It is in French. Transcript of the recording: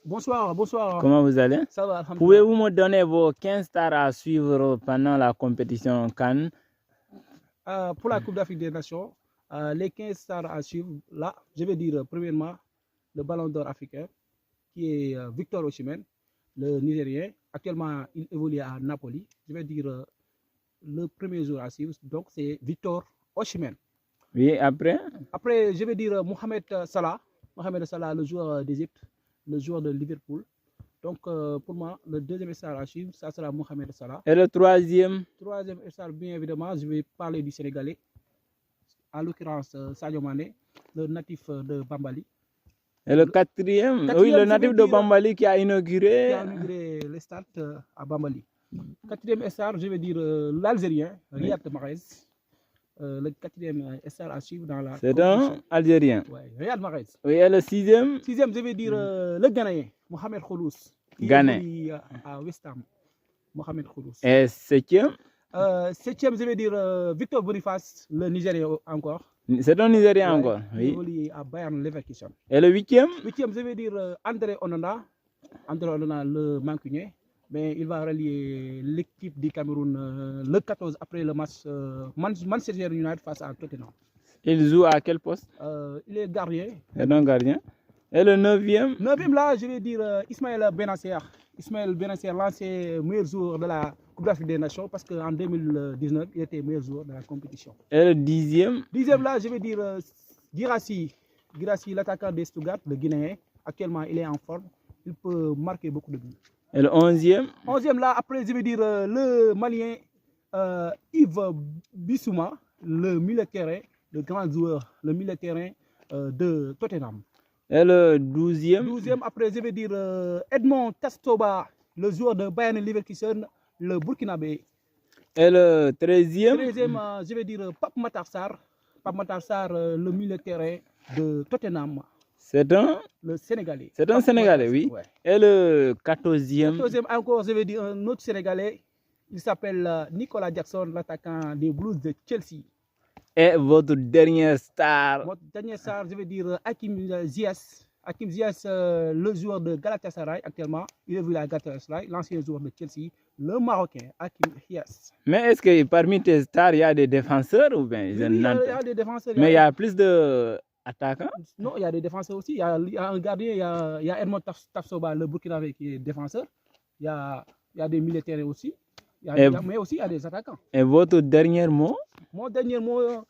Bonsoir, bonsoir. Comment vous allez? Ça va, alhamdoulilah. Pouvez-vous me donner vos 15 stars à suivre pendant la compétition CAN? Pour la Coupe d'Afrique des Nations, les 15 stars à suivre, là, je vais dire premièrement le ballon d'or africain, qui est Victor Osimhen, le Nigérien. Actuellement, il évolue à Napoli. Je vais dire le premier jour à suivre, donc c'est Victor Osimhen. Oui, après? Après, je vais dire Mohamed Salah. Mohamed Salah, le joueur d'Égypte, le joueur de Liverpool. Donc, pour moi, le deuxième star à suivre, ça sera Mohamed Salah. Et le troisième? Troisième star, bien évidemment, je vais parler du Sénégalais, en l'occurrence Sadio Mané, le natif de Bambali. Et le quatrième? Oui, le natif de Bambali qui a inauguré le stade à Bambali. Quatrième star, je vais dire l'Algérien, Riyad Mahrez. Le quatrième star à suivre dans la. C'est un Algérien. Oui, Riyad Mahrez. Oui, et le sixième? Sixième, je vais dire le Ghanéen, Mohamed Khoulous. Ghanéen. À West Ham. Mohamed Khoulous. Et septième? Septième, je vais dire Victor Boniface, le Nigérien encore. C'est un Nigérien encore, oui. Il évolue à Bayern Leverkusen. Et le huitième? Huitième, je vais dire André Onana. André Onana, le Mancunien. Mais il va relier l'équipe du Cameroun le 14 après le match Manchester United face à Tottenham. Il joue à quel poste? Il est gardien. C'est un gardien. Et le neuvième? Neuvième, là, je vais dire Ismaël Benasser. Ismaël Benasser, l'ancien meilleur joueur de la Coupe d'Afrique des Nations, parce qu'en 2019, il était meilleur joueur de la compétition. Et le dixième? Dixième, là, je vais dire Guirassy. Guirassy, l'attaquant de Stuttgart, le Guinéen. Actuellement, il est en forme. Il peut marquer beaucoup de buts. Et le onzième? Onzième, là, après, je vais dire le Malien Yves Bissouma, le milieu de terrain, le grand joueur, le milieu de terrain de Tottenham. Et le douzième? Douzième, après, je vais dire Edmond Tastoba, le joueur de Bayern Leverkusen, le Burkinabé. Et le treizième? Treizième, je vais dire Pape Matar Sarr, le milieu de terrain de Tottenham. C'est un? Le Sénégalais. C'est un Sénégalais, oui. Ouais. Et le quatorzième? Quatorzième, encore, je vais dire un autre Sénégalais. Il s'appelle Nicolas Jackson, l'attaquant des Blues de Chelsea. Et votre dernière star? Votre dernière star, je vais dire Hakim Ziyech. Hakim Ziyech, le joueur de Galatasaray actuellement. Il est venu à Galatasaray, l'ancien joueur de Chelsea, le Marocain, Hakim Ziyech. Mais est-ce que parmi tes stars, il y a des défenseurs ou bien il y a des défenseurs. Mais il y a plus d'attaquants? Non, il y a des défenseurs aussi. Il y a un gardien, il y a Edmond Tafsoba, le Burkinabé, qui est défenseur. Il y a des militaires aussi. Mais aussi, il y a des attaquants. Et votre dernier mot? Mon dernier mot,